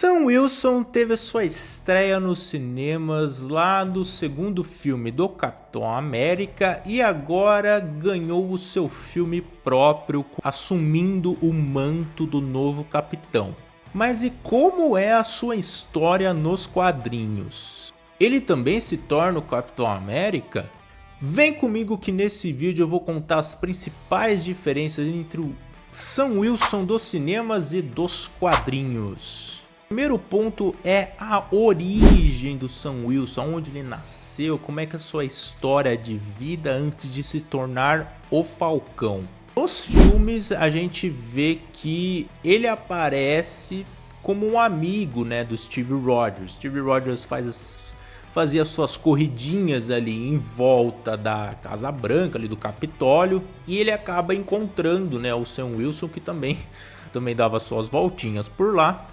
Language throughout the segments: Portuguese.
Sam Wilson teve a sua estreia nos cinemas lá do segundo filme do Capitão América e agora ganhou o seu filme próprio, assumindo o manto do novo Capitão. Mas e como é a sua história nos quadrinhos? Ele também se torna o Capitão América? Vem comigo que nesse vídeo eu vou contar as principais diferenças entre o Sam Wilson dos cinemas e dos quadrinhos. O primeiro ponto é a origem do Sam Wilson, onde ele nasceu, como é que é a sua história de vida antes de se tornar o Falcão. Nos filmes a gente vê que ele aparece como um amigo, né, do Steve Rogers. Steve Rogers fazia suas corridinhas ali em volta da Casa Branca, ali do Capitólio, e ele acaba encontrando, né, o Sam Wilson, que também dava suas voltinhas por lá.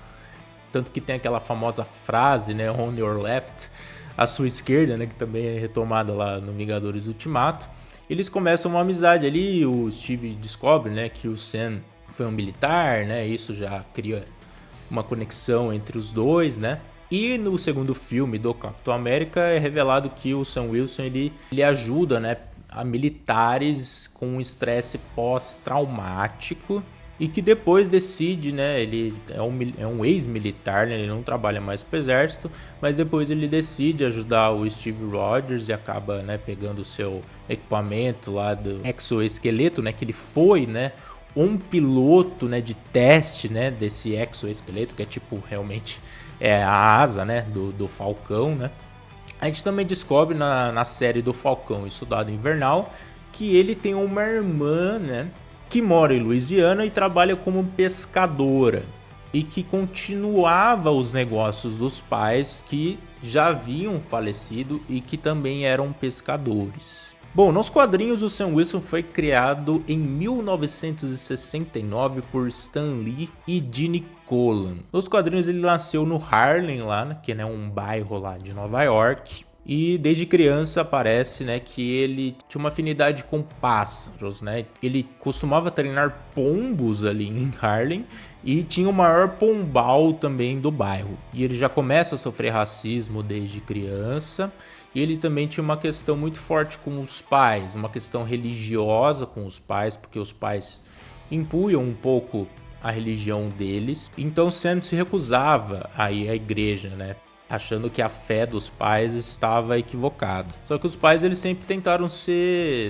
Tanto que tem aquela famosa frase, né, on your left, à sua esquerda, né, que também é retomada lá no Vingadores Ultimato. Eles começam uma amizade ali, o Steve descobre, né, que o Sam foi um militar, né, isso já cria uma conexão entre os dois, né. E no segundo filme do Capitão América é revelado que o Sam Wilson ele ajuda, né, a militares com um estresse pós-traumático. E que depois decide, né, ele é um ex-militar, né, ele não trabalha mais pro exército, mas depois ele decide ajudar o Steve Rogers e acaba, né, pegando o seu equipamento lá do exoesqueleto, né, que ele foi, né, um piloto, né, de teste, né, desse exoesqueleto, que é tipo, realmente, a asa, né, do Falcão, né. A gente também descobre na série do Falcão e Soldado Invernal que ele tem uma irmã, né, que mora em Louisiana e trabalha como pescadora e que continuava os negócios dos pais que já haviam falecido e que também eram pescadores. Bom, nos quadrinhos o Sam Wilson foi criado em 1969 por Stan Lee e Gene Colan. Nos quadrinhos ele nasceu no Harlem, lá, que é um bairro lá de Nova York. E desde criança parece, né, que ele tinha uma afinidade com pássaros, né? Ele costumava treinar pombos ali em Harlem e tinha o maior pombal também do bairro. E ele já começa a sofrer racismo desde criança. E ele também tinha uma questão muito forte com os pais, uma questão religiosa com os pais, porque os pais impunham um pouco a religião deles. Então Sam se recusava a ir à igreja, né? Achando que a fé dos pais estava equivocada. Só que os pais eles sempre tentaram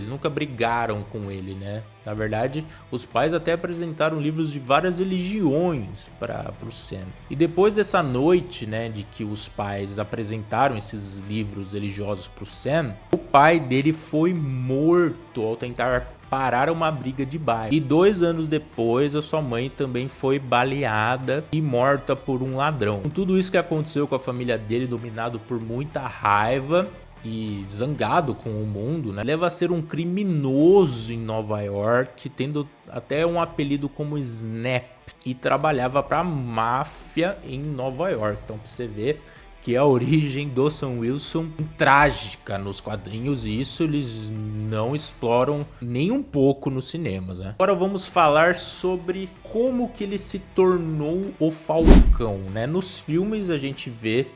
nunca brigaram com ele, né? Na verdade, os pais até apresentaram livros de várias religiões para o Sam. E depois dessa noite, né, de que os pais apresentaram esses livros religiosos para o Sam, o pai dele foi morto ao tentar parar uma briga de bairro. E 2 anos depois, a sua mãe também foi baleada e morta por um ladrão. Com tudo isso que aconteceu com a família dele, dominado por muita raiva e zangado com o mundo, né, leva a ser um criminoso em Nova York, tendo até um apelido como Snap, e trabalhava para a máfia em Nova York. Então, pra você ver que a origem do Sam Wilson é trágica nos quadrinhos, e isso eles não exploram nem um pouco nos cinemas, né? Agora vamos falar sobre como que ele se tornou o Falcão, né? Nos filmes a gente vê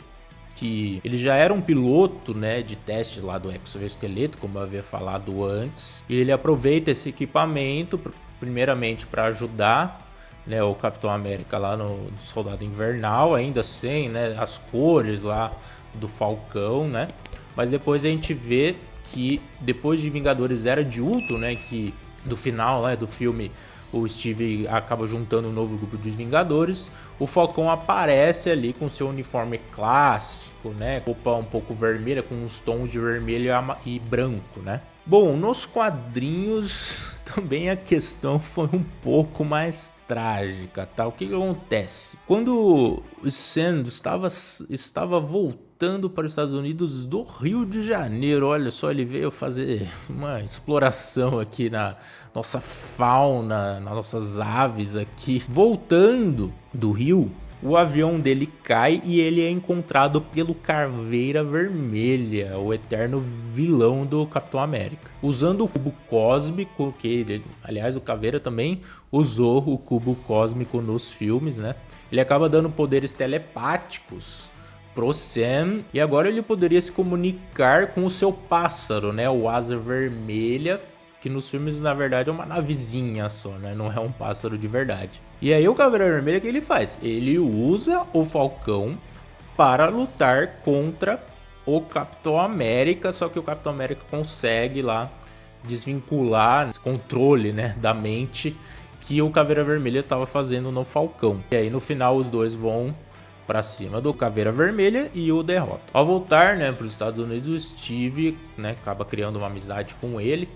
que ele já era um piloto, né, de teste lá do exoesqueleto, como eu havia falado antes, e ele aproveita esse equipamento primeiramente para ajudar, né, o Capitão América lá no Soldado Invernal, ainda assim, né, as cores lá do Falcão, né, mas depois a gente vê que depois de Vingadores Era de Ultron, né, que do final, né, do filme o Steve acaba juntando um novo grupo de Vingadores, o Falcão aparece ali com seu uniforme clássico, né, roupa um pouco vermelha, com uns tons de vermelho e branco, né. Bom, nos quadrinhos também a questão foi um pouco mais trágica, tá? O que acontece? Quando o Sam estava voltando para os Estados Unidos do Rio de Janeiro, olha só, ele veio fazer uma exploração aqui na nossa fauna, nas nossas aves aqui. Voltando do Rio, o avião dele cai e ele é encontrado pelo Caveira Vermelha, o eterno vilão do Capitão América. Usando o cubo cósmico, que ele, aliás, o Caveira também usou o cubo cósmico nos filmes, né? Ele acaba dando poderes telepáticos pro Sam, e agora ele poderia se comunicar com o seu pássaro, né? O Asa Vermelha, que nos filmes, na verdade, é uma navezinha só, né? Não é um pássaro de verdade. E aí o Caveira Vermelha, o que ele faz? Ele usa o Falcão para lutar contra o Capitão América, só que o Capitão América consegue lá desvincular esse controle, né, da mente que o Caveira Vermelha estava fazendo no Falcão. E aí no final os dois vão para cima do Caveira Vermelha e o derrota. Ao voltar, né, para os Estados Unidos, o Steve, né, acaba criando uma amizade com ele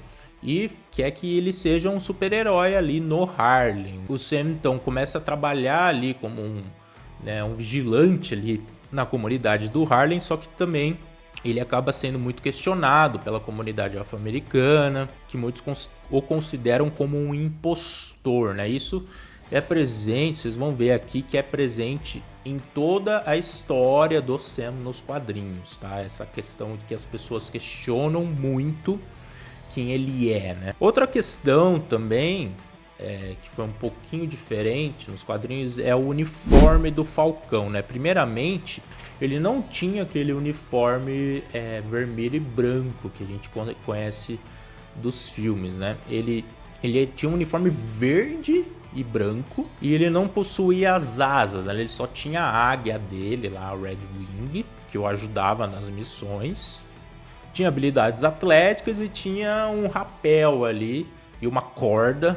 e quer que ele seja um super-herói ali no Harlem. O Sam então começa a trabalhar ali como um vigilante ali na comunidade do Harlem, só que também ele acaba sendo muito questionado pela comunidade afro-americana, que muitos o consideram como um impostor, né? Isso é presente, vocês vão ver aqui que é presente em toda a história do Sam nos quadrinhos, tá? Essa questão de que as pessoas questionam muito quem ele é, né? Outra questão também, que foi um pouquinho diferente nos quadrinhos, é o uniforme do Falcão, né? Primeiramente, ele não tinha aquele uniforme vermelho e branco que a gente conhece dos filmes, né? Ele tinha um uniforme verde e branco e ele não possuía as asas, né? Ele só tinha a águia dele lá, o Red Wing, que o ajudava nas missões. Tinha habilidades atléticas e tinha um rapel ali e uma corda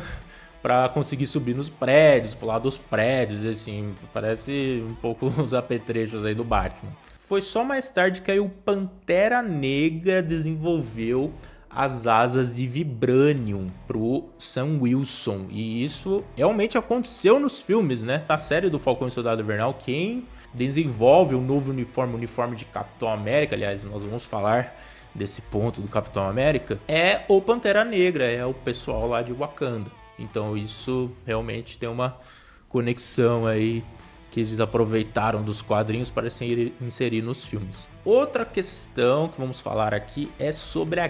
para conseguir subir nos prédios, pular dos prédios, assim, parece um pouco os apetrechos aí do Batman. Foi só mais tarde que aí o Pantera Negra desenvolveu as asas de Vibranium pro Sam Wilson, e isso realmente aconteceu nos filmes, né? Na série do Falcão e Soldado Invernal, quem desenvolve o novo uniforme, o uniforme de Capitão América, aliás, nós vamos falar desse ponto do Capitão América, é o Pantera Negra, é o pessoal lá de Wakanda. Então isso realmente tem uma conexão aí que eles aproveitaram dos quadrinhos para se inserir nos filmes. Outra questão que vamos falar aqui é sobre a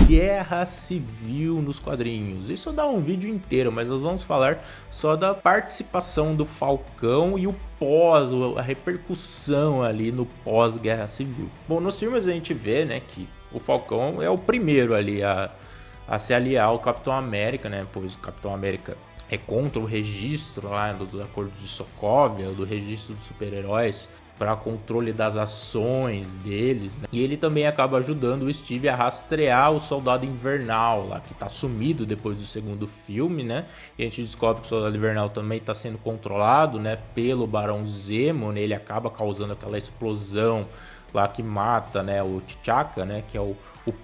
Guerra Civil nos quadrinhos. Isso dá um vídeo inteiro, mas nós vamos falar só da participação do Falcão e o pós, a repercussão ali no pós-Guerra Civil. Bom, nos filmes a gente vê, né, que o Falcão é o primeiro ali a se aliar ao Capitão América, né? Pois o Capitão América é contra o registro lá do Acordo de Sokovia, do registro dos super-heróis, para controle das ações deles, né? E ele também acaba ajudando o Steve a rastrear o Soldado Invernal lá, que tá sumido depois do segundo filme, né? E a gente descobre que o Soldado Invernal também tá sendo controlado, né, pelo Barão Zemo, né? Ele acaba causando aquela explosão lá que mata, né, o T'Chaka, né, que é o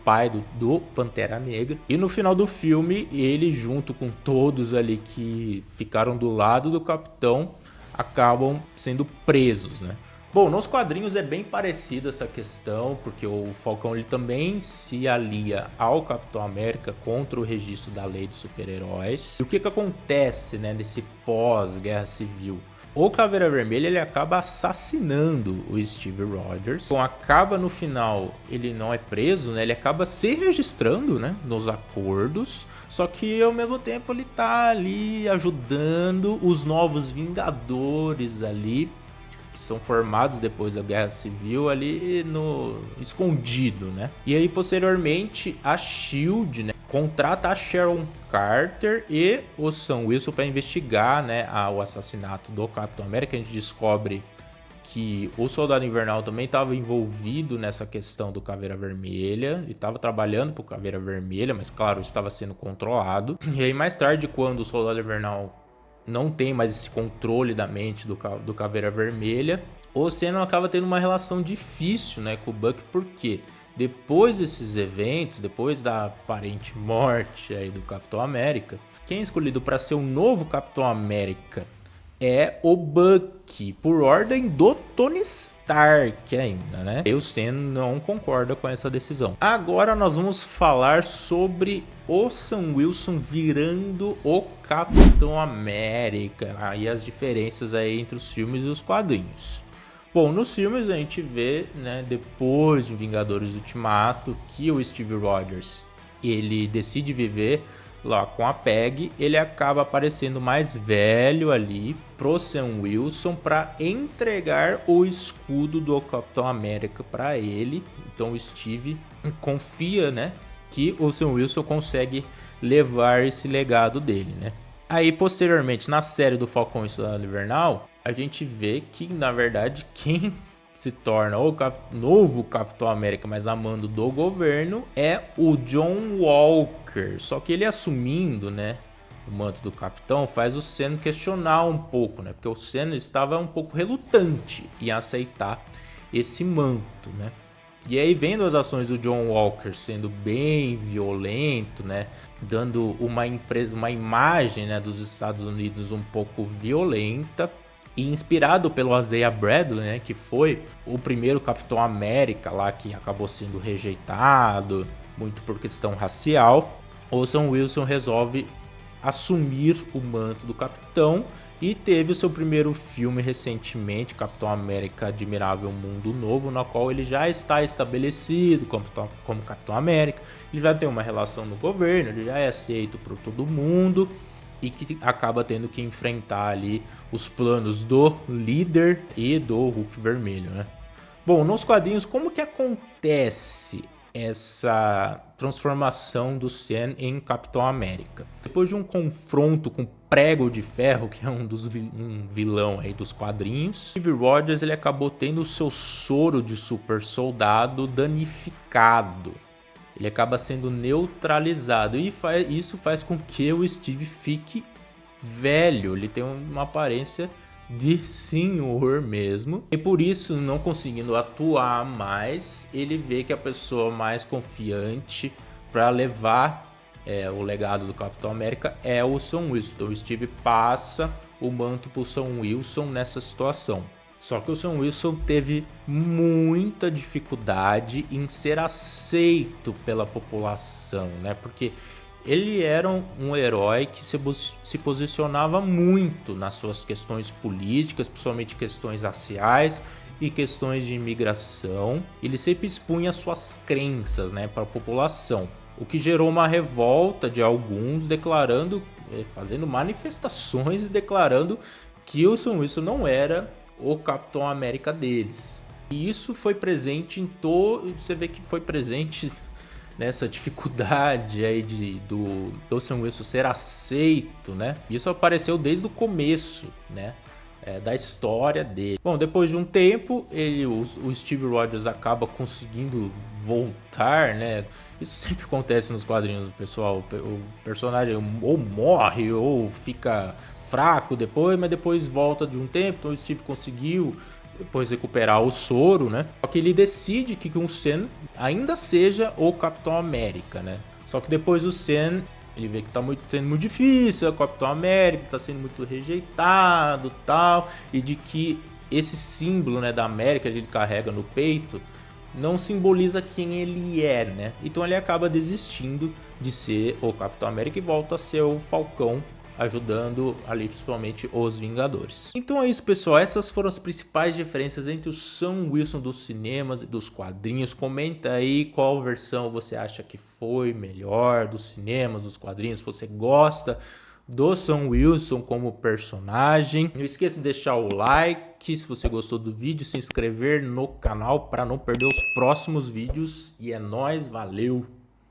pai do Pantera Negra. E no final do filme, ele junto com todos ali que ficaram do lado do Capitão, acabam sendo presos, né? Bom, nos quadrinhos é bem parecida essa questão, porque o Falcão ele também se alia ao Capitão América contra o registro da lei dos super-heróis. E o que acontece, né, nesse pós-Guerra Civil? O Caveira Vermelha ele acaba assassinando o Steve Rogers. Então acaba no final, ele não é preso, né? Ele acaba se registrando, né, nos acordos. Só que ao mesmo tempo ele tá ali ajudando os novos Vingadores ali, que são formados depois da Guerra Civil ali no escondido, né? E aí posteriormente a SHIELD, né, contrata a Sharon Carter e o Sam Wilson para investigar, né, o assassinato do Capitão América. A gente descobre que o Soldado Invernal também estava envolvido nessa questão do Caveira Vermelha. Ele estava trabalhando para o Caveira Vermelha, mas claro, estava sendo controlado. E aí mais tarde, quando o Soldado Invernal não tem mais esse controle da mente do Caveira Vermelha, o Sam acaba tendo uma relação difícil, né, com o Buck, porque depois desses eventos, depois da aparente morte aí do Capitão América, quem é escolhido para ser o novo Capitão América é o Bucky, por ordem do Tony Stark ainda, né? E o Sam não concorda com essa decisão. Agora nós vamos falar sobre o Sam Wilson virando o Capitão América, e as diferenças aí entre os filmes e os quadrinhos. Bom, nos filmes a gente vê, né, depois de Vingadores Ultimato, que o Steve Rogers, ele decide viver lá com a Peggy, ele acaba aparecendo mais velho ali pro Sam Wilson para entregar o escudo do Capitão América para ele. Então o Steve confia, né, que o Sam Wilson consegue levar esse legado dele, né? Aí posteriormente na série do Falcão e Soldado Invernal, a gente vê que na verdade quem se torna o novo Capitão América, mas a mando do governo, é o John Walker. Só que ele assumindo, né, o manto do capitão, faz o Sam questionar um pouco, né, porque o Sam estava um pouco relutante em aceitar esse manto, né. E aí, vendo as ações do John Walker sendo bem violento, né, dando uma imagem, né, dos Estados Unidos um pouco violenta, e inspirado pelo Isaiah Bradley, né, que foi o primeiro Capitão América lá que acabou sendo rejeitado, muito por questão racial, o Sam Wilson resolve assumir o manto do Capitão e teve o seu primeiro filme recentemente, Capitão América Admirável Mundo Novo, na qual ele já está estabelecido como Capitão América, ele já tem uma relação no governo, ele já é aceito por todo mundo, e que acaba tendo que enfrentar ali os planos do líder e do Hulk Vermelho, né? Bom, nos quadrinhos, como que acontece essa transformação do Sam em Capitão América? Depois de um confronto com Prego de Ferro, que é um vilão aí dos quadrinhos, Steve Rogers ele acabou tendo o seu soro de super soldado danificado. Ele acaba sendo neutralizado e isso faz com que o Steve fique velho. Ele tem uma aparência de senhor mesmo. E por isso, não conseguindo atuar mais, ele vê que a pessoa mais confiante para levar o legado do Capitão América é o Sam Wilson. Então o Steve passa o manto para o Sam Wilson nessa situação. Só que o Sam Wilson teve muita dificuldade em ser aceito pela população, né? Porque ele era um herói que se posicionava muito nas suas questões políticas, principalmente questões raciais e questões de imigração. Ele sempre expunha suas crenças, né, para a população, o que gerou uma revolta de alguns fazendo manifestações e declarando que o Sam Wilson não era o Capitão América deles. E isso foi presente em todo... Você vê que foi presente nessa dificuldade aí do Sam Wilson ser aceito, né? Isso apareceu desde o começo, né? Da história dele. Bom, depois de um tempo, o Steve Rogers acaba conseguindo voltar, né? Isso sempre acontece nos quadrinhos, pessoal. O personagem ou morre ou fica fraco depois, mas depois volta de um tempo. Então o Steve conseguiu depois recuperar o soro, né? Só que ele decide que o Sam ainda seja o Capitão América, né? Só que depois o Sam, ele vê que tá sendo muito difícil, o Capitão América tá sendo muito rejeitado, tal, e de que esse símbolo, né, da América que ele carrega no peito não simboliza quem ele é, né? Então ele acaba desistindo de ser o Capitão América e volta a ser o Falcão, ajudando ali principalmente os Vingadores. Então é isso, pessoal, essas foram as principais diferenças entre o Sam Wilson dos cinemas e dos quadrinhos. Comenta aí qual versão você acha que foi melhor, dos cinemas, dos quadrinhos, se você gosta do Sam Wilson como personagem. Não esqueça de deixar o like se você gostou do vídeo, se inscrever no canal para não perder os próximos vídeos, e é nóis, valeu!